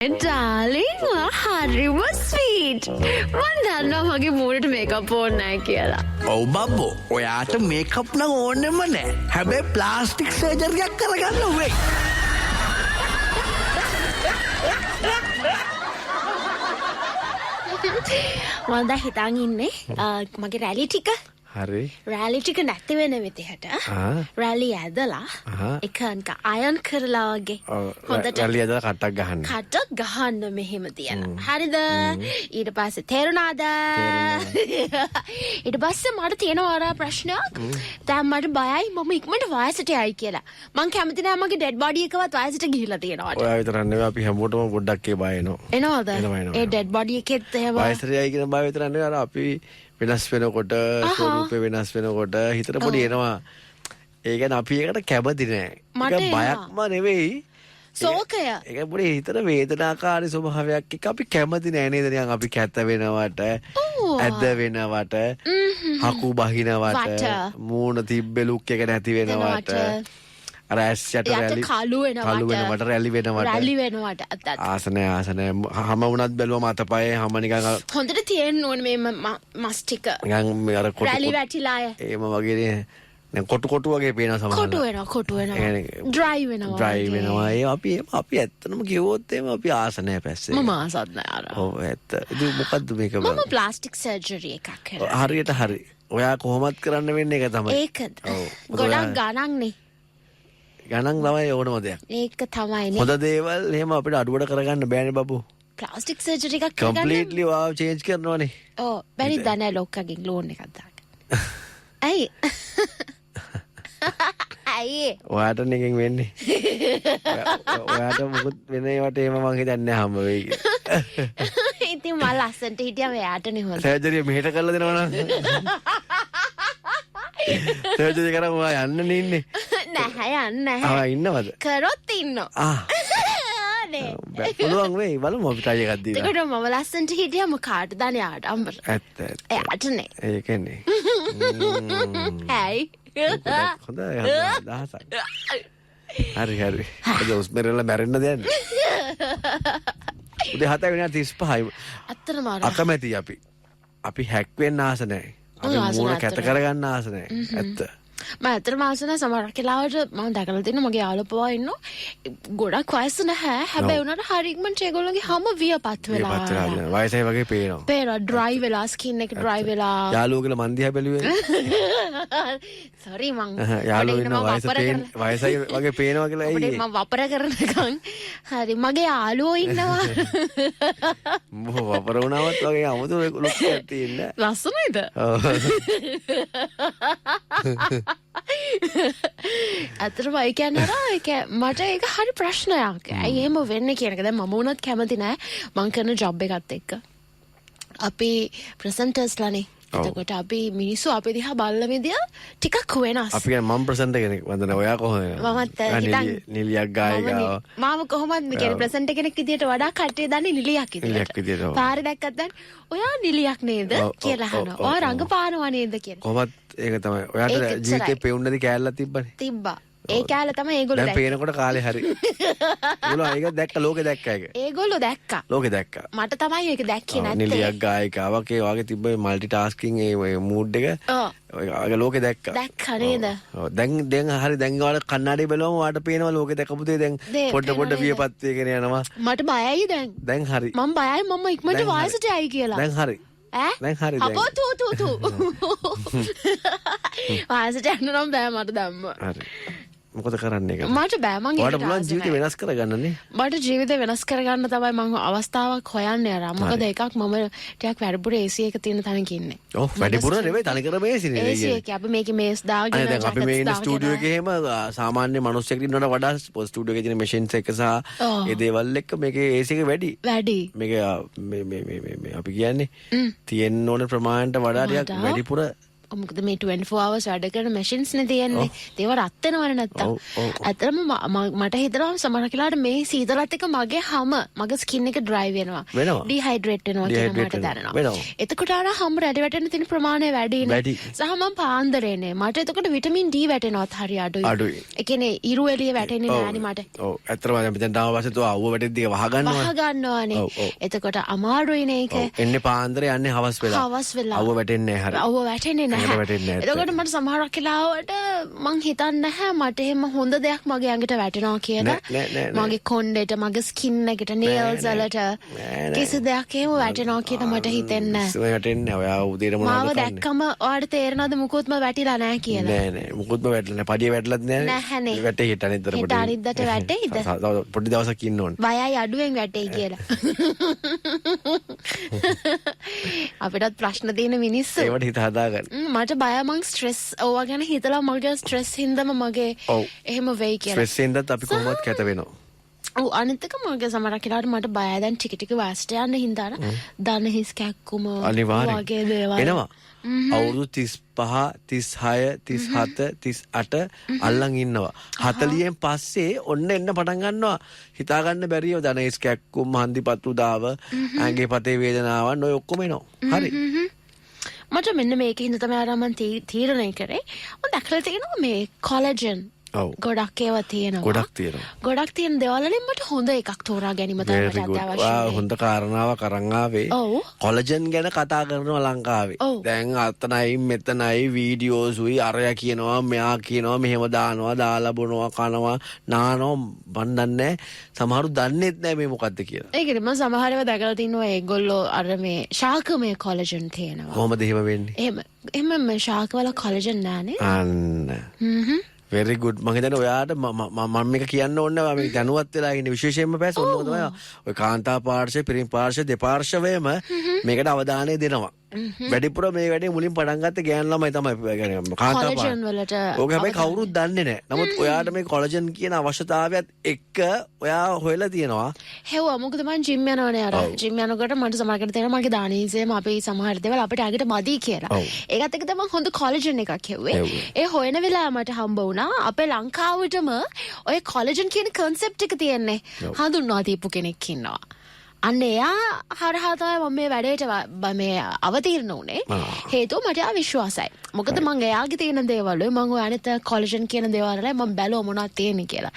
Darling, හරිම sweet. මම දන්නවා මගේ මූණට මේකප් ඕනේ නැහැ කියලා. ඔව් බබ්බෝ. ඔයාට මේකප් නම් ඕනෙම නැහැ. හැබැයි ප්ලාස්ටික් සර්ජරි එකක් කරගන්න වෙයි. මම දැන් හිතන් ඉන්නේ මගේ රැලි ටික. හරි. රැලි ටික නැති වෙන විදිහට. රැලි ඇදලා එක නිකන් අයන් කරලා වගේ. හොඳට රැලි ඇදලා කට්ටක් ගහන්න. කට්ටක් ගහන්න මෙහෙම තියලා. හරිද? ඊට පස්සේ තේරුණාද? ඊට පස්සේ මට තියෙනවා අර ප්‍රශ්නයක්. දැන් මට බයයි මම ඉක්මනට වයසට යයි කියලා. මං කැමති නෑ මගේ ඩෙඩ් බොඩි එකවත් වයසට ගිහිල්ලා තියෙනවට. ඔයා විතරක් නෙවෙයි අපි හැමෝටම පොඩ්ඩක් ඒ බය එනවා. එනවද? ඒ ඩෙඩ් බොඩි එකෙත් එහෙම වයසට යයි කියන බය විතරක් නෙවෙයි අර අපි වෙනස් වෙනකොට ස්වරූපේ වෙනස් වෙනකොට හිතට පොඩි එනවා. ඒ කියන්නේ අපි ඒකට කැමති නෑ. ඒක බයක්ම නෙවෙයි. සෝකය. ඒක පොඩි හිතට වේදනාකාරී ස්වභාවයක් එක්ක අපි කැමති නෑ නේද? නිකන් අපි කැත වෙනවට, ඇද වෙනවට, හකු බහිනවට, මූණ තිබ්බේ ලුක් එක නැති වෙනවට, අර ඇස් යට කළු වෙනවට, රැලි වෙනවට. ආස නෑ. හැම වුණත් බැලුවම අතපය හැම නිකන් හොඳට තියෙන්න ඕනේ මේ මස් ටික. නිකන් අර රැලි වැටිලා එහෙම වගේ නේ. දැන් කොටු වගේ පේනවා සමහරවිට. කොටු වෙනවා. ඩ්‍රයි වෙනවා. ඒ අපි ඇත්තටම කිව්වොත් එහෙම අපි ආස නැහැ පැස්සේ. මම ආසත් නැහැ අර. ඔව් ඇත්ත. ඉතින් මොකද්ද මේක බලන්න. මම ප්ලාස්ටික් සර්ජරි එකක් කරා. හරියට හරි. ඔයා කොහොමත් කරන්න වෙන්නේ ඒක තමයි. ඒකද. ගොඩක් ගණන්නේ. ගණන් තමයි ඕනම දෙයක්. ඒක තමයිනේ. හොඳ දේවල් එහෙම අපිට අඩුවට කරගන්න බෑනේ බබු. ප්ලාස්ටික් සර්ජරි එකක් කරගන්න. කම්ප්ලීට්ලි වාව චේන්ජ් කරනවානේ. ඔව් බැරි දන්නේ ලොක්කගෙන් ලෝන් එකක් දාගන්න. ඇයි? ඇයි? ඔයාට නිකන් වෙන්නේ. ඔයාට මොකද වෙන ඒවට එහෙම මං හිතන්නේ නැහැ හම්බ වෙයි කියලා. ඉතින් මම ලස්සන්ට හිටියම එයාටනේ හොඳ. සර්ජරි මෙහෙට කරලා දෙනවා නම්. සර්ජරි කරා ඔයා යන්න නේ. නැහැ යන්නේ නැහැ. ඉන්නවද? කරොත් ඉන්නවා. පුළුවන් වෙයි බලමු අපි try එකක් දීලා. ඒකට මම ලස්සන්ට හිටියම කාටද යාට අම්බර. ඇත්ත. එයාටනේ. ඒකනේ. ඇයි? හොඳයි දහසක්. හරි. අද උස්මරෙල්ල මැරෙන්න දෙන්නේ. උදේ 7 වෙනිදා 35යි. අත්‍තරම අකමැති අපි. අපි හැක් වෙන්න ආස නැහැ. අපි මූණ කැත කරගන්න ආස නැහැ. ඇත්ත. මම ඇත්තටම ආස නැහැ සමහර වෙලාවට මම දැකලා තියෙනවා මගේ යාළුවෝ ඉන්නවා ගොඩක් වයස නැහැ හැබැයි උනාට හරියටම ඒගොල්ලෝගේ හැම වියපත් වෙලා වයසයි වගේ පේනවා ඩ්‍රයි වෙලා ස්කින් එක ඩ්‍රයි වෙලා යාළුවෝ කියලා මන් දිහා බැලුවේ සෝරි මං යාළුවෝ ඉන්න වයසයි වගේ පේනවා කියලා ඇයි මම වපර කරනකම් හරි මගේ යාළුවෝ ඉන්නවා වපර වුණාවත් වගේ 아무තු ලුක් එකක් තියෙන ලස්සනයිද අතරම ඒ කියන්නේ මට ඒක හරි ප්‍රශ්නයක්. ඇයි එහෙම වෙන්නේ කියන එක. දැන් මම වුණත් කැමති නෑ මං කරන ජොබ් එකත් එක්ක. අපි ප්‍රසන්ටර්ස්ලානේ. එතකොට අපි මිනිස්සු අපි දිහා බලන විදිය ටිකක් වෙනස්. අපි කියන්නේ මම ප්‍රසන්ටර් කෙනෙක් වන්දන ඔයා කොහොමද? මමත් හිතන් නිලියක් ගායකව. මම කොහොමද මේ කියන්නේ ප්‍රසන්ටර් කෙනෙක් විදියට වඩා කට්ටිය දන්නේ නිලියක් විදියට. පාරේ දැක්කත් දැන් ඔයා නිලියක් නේද කියලා අහනවා. ඔයා රංගපානවා නේද කියලා. කොහොමත් ඒක තමයි. ඔයාට ජීවිතේ පෙවුන්නේද කෑල්ලක් තිබ්බනේ. තිබ්බා. ඒ කෑල්ල තමයි ඒගොල්ලෝ දැන් පේනකොට කාලේ හරි. ඒගොල්ලෝ ඒක දැක්ක ලෝකේ දැක්ක ඒක. ඒගොල්ලෝ දැක්කා. ලෝකේ දැක්කා. මට තමයි ඒක දැක්කේ නැත්තේ. නිලියක් ගායිකාවක් ඒ වගේ තිබ්බ මල්ටි ටාස්කින් ඒ මූඩ් එක. ඔය ලෝකේ දැක්කා. දැක්කා නේද? දැන් හරි දැන් ඔයාලා කන්නඩිය බලවම ඔයාට පේනවා ලෝකේ දැකපු දේ දැන් පොඩ වියපත් වේගෙන යනවා. මට බයයි දැන්. දැන් හරි. මම බයයි මම ඉක්මනට වයසට යයි කියලා. දැන් හරි. දැන් හරි දැන්. අපෝ තු. වයසට යන්න නම් බෑ මට දැම්ම. හරි. මොකද කරන්නේ ඒක? මට බෑ මං ඔයාලට පුළුවන් ජීවිතේ වෙනස් කරගන්න නේ. මට ජීවිතේ වෙනස් කරගන්න තමයි මං අවස්ථාවක් හොයන්නේ අර. මොකද එකක් මම ටිකක් වැඩිපුර AC එක තියෙන තැනක ඉන්නේ. ඔව් වැඩිපුර නෙවෙයි තනිකර මේස් නේ. AC එක අපි මේකේ මේස් දාගෙන දැන් අපි මේ ඉන්න ස්ටුඩියෝ එකේ එහෙම සාමාන්‍ය මිනිස්සෙක් ඉන්නවට වඩා ස්ටුඩියෝ එකේ තියෙන මැෂින්ස් එක සහ ඒ දේවල් එක්ක මේකේ AC එක වැඩි. මේක මේ අපි කියන්නේ තියෙන්න ඕන ප්‍රමාණයට වඩා ටිකක් වැඩිපුර මොකද මේ 24 hours වැඩ කරන machines නේ තියෙන්නේ. ඒව රත් වෙනවනේ නැත්තම්. ඇත්තටම මට හිතෙනවා සමහර වෙලාවට මේ සීතලත් එක්ක මගේ හැම මගේ ස්කින් එක dry වෙනවා. dehydrate වෙනවා කියලා මට දැනෙනවා. එතකොට අර හැම රැඩි වැටෙන තියෙන ප්‍රමාණය වැඩිනේ. සහ මම පාන්දරේනේ. මට එතකොට විටමින් D වැටෙනවත් හරි අඩුයි. ඒ කියන්නේ ඉරු එළිය වැටෙන්නේ නෑනේ මට. ඔව්. ඇත්තටම දැන් මෙතන තාම පස්සේ තෝ අවුව වැටෙද්දී වහ ගන්නවානේ. එතකොට අමාරුයිනේ ඒක. එන්නේ පාන්දරේ යන්නේ හවස් වෙලා. අවුව වැටෙන්නේ නැහැ. අවුව වැටෙන්නේ නැහැ. එතකොට මට සමහරක් වෙලාවට මං හිතන්නේ නැහැ මට එහෙම හොඳ දෙයක් මගේ ඇඟට වැටෙනවා කියලා. මගේ කොණ්ඩේට, මගේ ස්කින් එකට, nails වලට කිසි දෙයක් එහෙම වැටෙනවා කියලා මට හිතෙන්නේ නැහැ. ඒක වැටෙන්නේ ඔයා උදේට මොනවද කරන්නේ? මාව දැක්කම ඔයාලට තේරෙනවද මුකුත්ම වැටිලා නැහැ කියලා? නෑ මුකුත්ම වැටලා නැහැ. පඩිය වැටලත් නැහැ. නැහැනේ. වැටේ හිට අනිද්දට පොඩි. හිට අනිද්දට වැටෙයිද? පොඩි දවසක් ඉන්න ඕනේ. වයයි අඩුවෙන් වැටෙයි කියලා. අපිටත් ප්‍රශ්න තියෙන මිනිස්සු. ඒවට හිත හදාගන්න. මට බයයි මං ස්ට්‍රෙස් ඕවා ගැන හිතලා මගේ ස්ට්‍රෙස් හින්දාම මගේ එහෙම වෙයි කියලා. ස්ට්‍රෙස් හින්දාත් අපි කොහොමවත් කැත වෙනවා. ඔව් අනිත් එක මගේ සමහරක් වෙලාවට මට බයයි දැන් ටික ටික වාස්ට යන්න හින්දා දන හිස් කැක්කුම වගේ දේවල් එනවා. අවුරුදු 35 36 37 38 අල්ලන් ඉන්නවා. 40න් පස්සේ ඔන්න එන්න පටන් ගන්නවා. හිතා ගන්න බැරියව දන හිස් කැක්කුම හන්දිපත්තු දාව ඇඟේ පතේ වේදනාවන් ඔය ඔක්කොම එනවා. හරි. මට මෙන්න මේකින්ද තමයි අර මම තීරණය කරේ. මම දැක්කලා තියෙනවා මේ කොලජන් ගොඩක් ඒවා තියෙනවා. ගොඩක් තියෙන දේවල් වලින් මට හොඳ එකක් තෝරා ගැනීම තමයි මට අත්‍යවශ්‍යයි. හොඳ කාරණාවක් අරන් ආවේ. කොලජන් ගැන කතා කරනවා ලංකාවේ. දැන් අතනයි මෙතනයි වීඩියෝස් උයි අරයා කියනවා මෙයා කියනවා මෙහෙම දානවා දාලා බොනවා කනවා නානවා මන් දන්නේ සමහරු දන්නේත් නැහැ මේ මොකද්ද කියලා. ඒකනේ මම සමහරව දැකලා තිනවා ඒගොල්ලෝ අර මේ ශාකමය කොලජන් තියෙනවා. කොහොමද එහෙම වෙන්නේ? එහෙම මේ ශාකවල කොලජන් නැහනේ. අන්න. very good මම හිතන්නේ ඔයාට මම මේක කියන්න ඕනේ නැහැ මම දැනුවත් වෙලා ඉන්නේ විශේෂයෙන්ම පැස් ඔන්න තමයි ඔය කාන්තා පාර්ශ්වය පිරිමි පාර්ශ්වය දෙපාර්ශ්වයම මේකට අවධානය දෙනවා වැඩිපුර මේ වැඩේ මුලින් පටන් ගත්තේ ගෑනු ළමයි තමයි කාන්තා පාර්ශ්වය. ඕක හැබැයි කවුරුත් දන්නේ නැහැ. නමුත් ඔයාට මේ කොලජන් කියන අවශ්‍යතාවයත් එක්ක ඔයා හොයලා තියෙනවා. හෙව්වා මොකද මම ජිම් යනවනේ අර ජිම් යනකොට මට සමහරකට තේරෙනවා මගේ දානීසෙම අපි සමහර දේවල් අපිට අගට මදි කියලා. ඒකත් එක්ක තමයි හොඳ කොලජන් එකක් හෙව්වේ. ඒ හොයන වෙලාව මට හම්බ වුණා අපේ ලංකාවටම ඔය කොලජන් කියන concept එක තියෙන්නේ. හඳුන්වා දීපු කෙනෙක් ඉන්නවා. අන්න එයා හරහා තමයි මම මේ වැඩේට මේ අවතීර්ණ වුණේ. හේතුව මට එයා විශ්වාසයි. මොකද මම එයාගේ තියෙන දේවල් මම ඔය අනිත් කොලජන් කියන දේවල් වල මම බැලුවා මොනවද තියෙන්නේ කියලා.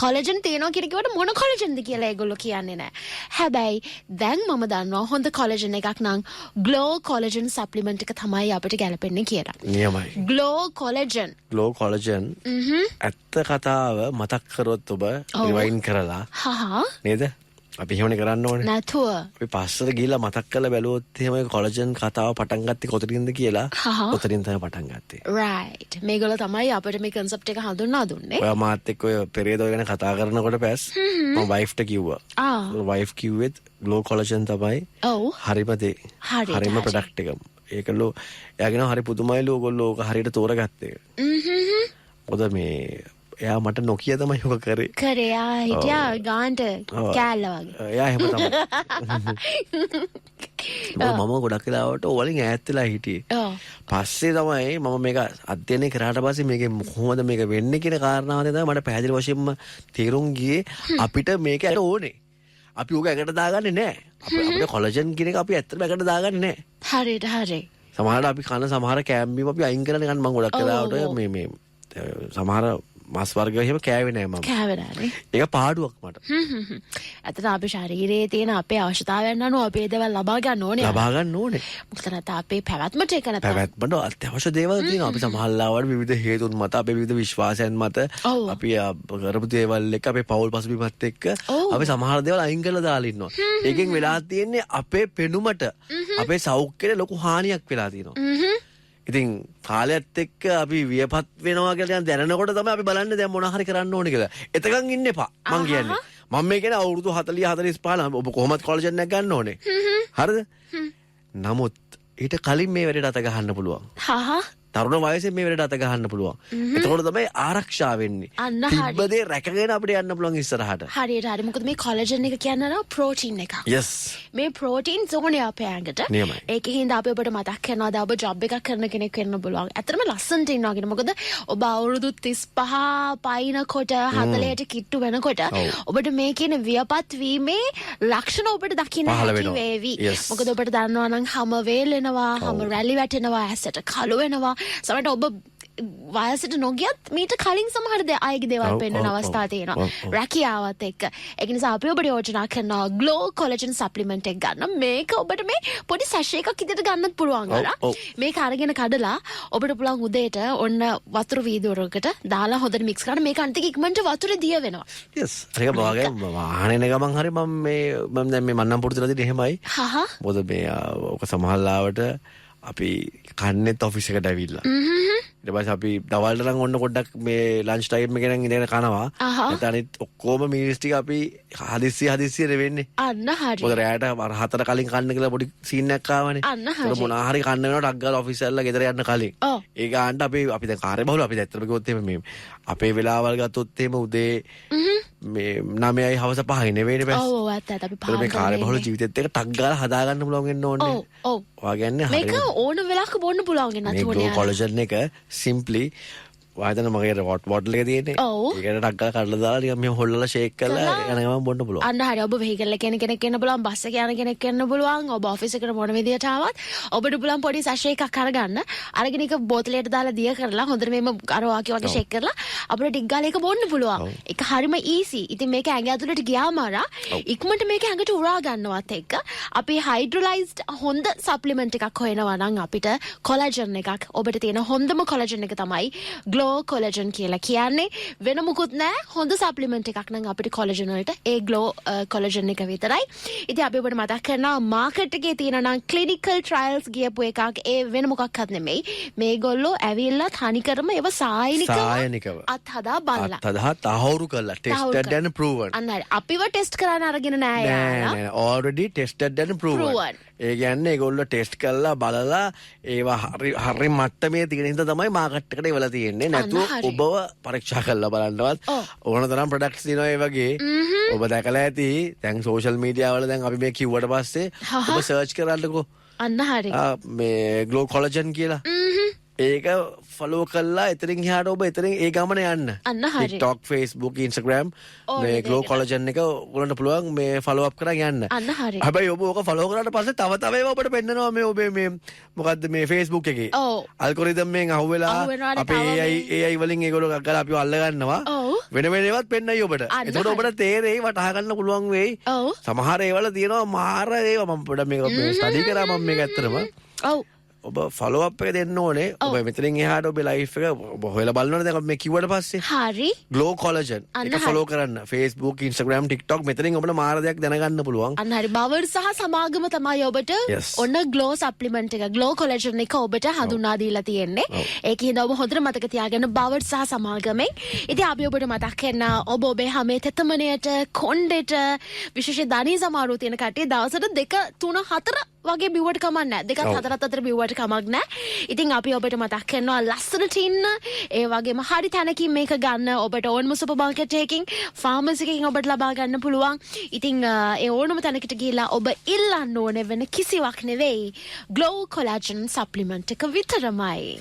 කොලජන් තියෙනවා කියන කිව්වට මොන කොලජන්ද කියලා ඒගොල්ලෝ කියන්නේ නැහැ. හැබැයි දැන් මම දන්නවා හොඳ කොලජන් එකක් නම් Glow Collagen supplement එක තමයි අපිට ගැලපෙන්නේ කියලා. නියමයි. Glow Collagen. Glow Collagen. ඇත්ත කතාව මතක් කරොත් ඔබ රිවයින් කරලා. නේද? අපි එහෙමනේ කරන්න ඕනේ. නැතුව. අපි පස්සට ගිහිල්ලා මතක් කරලා බැලුවොත් එහෙම කොලජන් කතාව පටන් ගත්තේ කොතනින්ද කියලා. කොතනින් තමයි පටන් ගත්තේ. right. මේගොල්ලෝ තමයි අපිට මේ concept එක හඳුන්වා දුන්නේ. ඔයා මාත් එක්ක ඔය පෙරේද ගැන කතා කරනකොට පැස් මම වයිෆ්ට කිව්වා. වයිෆ් කිව්වෙත් Glow Collagen තමයි. ඔව්. හරිම දේ. හරිම ප්‍රොඩක්ට් එක. ඒකලෝ එයාගෙන හරි පුදුමයිලෝ ඔයගොල්ලෝ ඕක හරියට තෝරගත්තේ. මොකද මේ එයා මට නොකිය තමයි ඔක කරේ. කරේ හිටියා ගාන්ට කෑල්ල වගේ. එයා එහෙම තමයි. මම ගොඩක් වෙලාවට ඕවලින් ඈත් වෙලා හිටියේ. පස්සේ තමයි මම මේක අධ්‍යයනය කරාට පස්සේ මේකේ කොහොමද මේක වෙන්නේ කියන කාරණාව තමයි මට පැහැදිලි වශයෙන්ම තේරුම් ගියේ අපිට මේක ඇට ඕනේ. අපි ඕක ඇඟට දාගන්නේ නැහැ. අපිට කොලජන් කියන එක අපි ඇත්තටම ඇඟට දාගන්නේ නැහැ. හරියට හරි. සමහරවිට අපි කන සමහර කෑම්බීම අපි අයින් කරලා ගන්න මම ගොඩක් වෙලාවට මේ සමහර මස් වර්ග එහෙම කෑවේ නෑ මම. කෑවේ නෑනේ. ඒක පාඩුවක් මට. ඇත්තට අපේ ශරීරයේ තියෙන අපේ අවශ්‍යතාවයන් අනුව අපේ දේවල් ලබා ගන්න ඕනේ. ලබා ගන්න ඕනේ. මොකද නැත්නම් අපේ පැවැත්මට ඒක නැත්නම් පැවැත්මට අත්‍යවශ්‍ය දේවල් තියෙනවා. අපි සමහරවිට විවිධ හේතුන් මත අපේ විවිධ විශ්වාසයන් මත අපි කරපු දේවල් එක්ක අපේ පෞල් පසුබිමත් එක්ක අපි සමහර දේවල් අයින් කරලා දාලා ඉන්නවා. ඒකෙන් වෙලා තියෙන්නේ අපේ පෙනුමට අපේ සෞඛ්‍යයට ලොකු හානියක් වෙලා තියෙනවා. ඉතින් කාලයත් එක්ක අපි වියපත් වෙනවා කියලා දැනනකොට තමයි අපි බලන්නේ දැන් මොන හරි කරන්න ඕනේ කියලා. එතකන් ඉන්න එපා. මං කියන්නේ. මම මේ කියන්නේ අවුරුදු 40 45 ඔබ කොහොමද කොලජන් එකක් ගන්න ඕනේ. හරිද? නමුත් ඊට කලින් මේ වැඩේට අත ගහන්න පුළුවන්. තරුණ වයසේ මේ වැඩට අත ගහන්න පුළුවන්. එතකොට තමයි ආරක්ෂා වෙන්නේ. අන්න හරි. තිබ්බ දේ රැකගෙන අපිට යන්න පුළුවන් ඉස්සරහට. හරියට හරි. මොකද මේ කොලජන් එක කියන්නේ ප්‍රෝටීන් එකක්. yes මේ ප්‍රෝටීන් සෝනේ අපේ ඇඟට. නියමයි. ඒකෙන් හින්දා අපි ඔබට මතක් කරනවාද ඔබ ජොබ් එකක් කරන කෙනෙක් වෙන්න පුළුවන්. ඇත්තටම ලස්සනට ඉන්නවා කියන මොකද ඔබ අවුරුදු 35 පයින්කොට 40ට කිට්ටු වෙනකොට ඔබට මේ කියන වියපත් වීමේ ලක්ෂණ ඔබට දකින්න හැකි වේවි. මොකද ඔබට දන්නවා නම් හැම වේලෙනවා, හැම රැලි වැටෙනවා, ඇසට කළු වෙනවා. සමහරට ඔබ වයසට නොගියත් මීට කලින් සමහර අයගේ දේවල් පෙන්වන අවස්ථා තියෙනවා. රැකියාවත් එක්ක. ඒක නිසා අපි ඔබට යෝජනා කරනවා ග්ලෝ කොලජන් සප්ලිමන්ට් එක ගන්න. මේක ඔබට මේ පොඩි සැෂේ එකක් විදිහට ගන්නත් පුළුවන් අර. මේක අරගෙන කඩලා ඔබට පුළුවන් උදේට ඔන්න වතුර වීදුරකට දාලා හොඳට මික්ස් කරලා මේක අන්තික ඉක්මනට වතුරේ දිය වෙනවා. yes ඒක බාගේ වාහනේ ගමන් හරි මම දැන් මේ මන්නම් පුරුදුලා දෙන්නේ එහෙමයි. මොකද මේ ඔක සමහරලාවට අපි කන්නේත් ඔෆිස් එකට ඇවිල්ලා. ඊට පස්සේ අපි දවල්ට නම් ඔන්න පොඩ්ඩක් මේ ලන්ච් ටයිම් එකේ නම් ඉඳගෙන කනවා. නැත්නම් අනිත් ඔක්කොම මීල්ස් ටික අපි හදිස්සියට වෙන්නේ. අන්න හරි. මොකද රැයට 4 කලින් කන්න කියලා පොඩි සීන් එකක් ආවනේ. අන්න හරි. ඒක මොනවා හරි කන්න වෙනකොට ටක් ගාලා ඔෆිස් වල ගෙදර යන්න කලින්. ඒ ගානට අපි දැන් කාර්ය බහුල අපි ඇත්තටම කිව්වොත් මේ අපේ වෙලාවල් ගත්තොත් එහෙම උදේ මේ 9යි හවස 5යි නෙවෙයිනේ බස්. ඔව් ඇත්තට අපි පහන් මේ කාර්ය බහුල ජීවිතෙත් එක ටක් ගාලා හදා ගන්න පුළුවන් වෙන්න ඕනේ. ඔව්. ඔයා කියන්නේ හරියට. මේක ඕන වෙලාවක බොන්න පුළුවන් වෙන මේ ග්ලෝ කොලජන් එක සිම්ප්ලි වායතන මගේ බොටල් එක තියෙන්නේ. ඒකට ටක් ගාලා කඩලා දාලා නිකන් මෙහෙම හොල්ලලා ෂේක් කරලා යන ගමන් බොන්න පුළුවන්. අන්න හරි. ඔබ වෙහිකල් එකේ යන කෙනෙක් වෙන්න පුළුවන්, බස් එකේ යන කෙනෙක් වෙන්න පුළුවන්, ඔබ ඔෆිස් එකට මොන විදියට ආවත් ඔබට පුළුවන් පොඩි සැෂේ එකක් අරගන්න. අරගෙන ඒක බෝතලයට දාලා දිය කරලා හොඳට මේම අර වාගේ වගේ ෂේක් කරලා අපිට ටික් ගාලා ඒක බොන්න පුළුවන්. ඒක හරිම ඊසි. ඉතින් මේක ඇඟ ඇතුළට ගියාම අර ඉක්මනට මේක ඇඟට උරා ගන්නවත් එක්ක අපි හයිඩ්‍රොලයිස්ඩ් හොඳ සප්ලිමන්ට් එකක් හොයනවා නම් අපිට කොලජන් එකක් ඔබට තියෙන හොඳම කොලජන් එක තමයි ග්ලෝ කොලජන් කියලා කියන්නේ. වෙන මුකුත් නෑ, හොඳ සප්ලිමන්ට් එකක් නම් අපිට කොලජන් වලට ඒ ග්ලෝ කොලජන් එක විතරයි. ඉතින් අපි ඔබට මතක් කරනවා මාකට් එකේ තියෙන නම් ක්ලිනිකල් ට්‍රයල්ස් ගියපු එකක්. ඒ වෙන මොකක්වත් නෙමෙයි. මේගොල්ලෝ ඇවිල්ලා තනිකරම ඒව සායනිකව අත්හදා බලලා අත්හදා තහවුරු කරලා ටෙස්ටඩ් and proven. අන්න හරි. අපිව ටෙස්ට් කරන්න අරගෙන නෑ යාලා. නෑ already tested and proven. ඒ කියන්නේ ඒගොල්ලෝ ටෙස්ට් කරලා බලලා ඒවා හරි මට්ටමේ තියෙන හින්දා තමයි මාකට් එකට එවලා තියෙන්නේ. නැතුව ඔබව පරීක්ෂා කරලා බලන්නවත් ඕන තරම් ප්‍රොඩක්ට්ස් තියෙනවා ඒ වගේ. ඔබ දැකලා ඇති දැන් සෝෂල් මීඩියා වල දැන් අපි මේ කිව්වට පස්සේ ඔබ සර්ච් කරන්නකෝ. අන්න හරි. මේ ග්ලෝ කොලජන් කියලා. ඒක ෆලෝ කළා එතනින් එහාට ඔබ එතනින් ඒ ගමන යන්න. අන්න හරි. TikTok, Facebook, Instagram මේ ග්ලෝ කොලජන් එක ඔයගොල්ලන්ට පුළුවන් මේ ෆලෝ අප් කරන් යන්න. අන්න හරි. හැබැයි ඔබ ඕක ෆලෝ කරාට පස්සේ තව ඒවා ඔබට පෙන්නනවා මේ ඔබේ මේ මොකද්ද මේ Facebook එකේ. ඇල්ගොරිතම් එකෙන් අහුවෙලා අපේ AI වලින් ඒගොල්ලෝ ගාලා අපිව අල්ල ගන්නවා. වෙන ඒවාත් පෙන්නයි ඔබට. එතකොට ඔබට තේරෙයි වටහා ගන්න පුළුවන් වෙයි. සමහර ඒවල තියෙනවා මාර ඒවා මම පොඩ්ඩක් මේක ස්ටඩි කරා මම මේක ඇත්තටම. ඔව්. ඔබ ෆලෝ අප් එක දෙන්න ඕනේ. ඔබ මෙතනින් එහාට ඔබේ ලයිෆ් එක ඔබ හොයලා බලනවනේ දැන් අපි මේ කිව්වට පස්සේ. හරි. ග්ලෝ කොලජන් එක ෆලෝ කරන්න. Facebook, Instagram, TikTok මෙතනින් ඔබට මාර දෙයක් දැනගන්න පුළුවන්. අන්න හරි. බවර් සහ සමාගම තමයි ඔබට ඔන්න ග්ලෝ සප්ලිමන්ට් එක ග්ලෝ කොලජන් එක ඔබට හඳුන්වා දීලා තියෙන්නේ. ඒකෙන්ද ඔබ හොඳට මතක තියාගන්න බවර් සහ සමාගමෙන්. ඉතින් අපි ඔබට මතක් කරන ඔබ ඔබේ හැමේ තෙතමනයට, කොණ්ඩෙට විශේෂ ධනී සමාරෝ තියෙන කට්ටිය දවසට 2, 3, 4 වගේ බිව්වට කමක් නැහැ. 2ක් 4ක් අතර බිව්වට කමක් නැහැ. ඉතින් අපි ඔබට මතක් කරනවා ලස්සනට ඉන්න ඒ වගේම හරි තැනකින් මේක ගන්න ඔබට ඕනම සුපර් මාකට් එකකින් ෆාමසි එකකින් ඔබට ලබා ගන්න පුළුවන්. ඉතින් ඒ ඕනම තැනකට ගිහිලා ඔබ ඉල්ලන්න ඕනේ වෙන කිසිවක් නෙවෙයි ග්ලෝ කොලාජන් සප්ලිමන්ට් එක විතරමයි.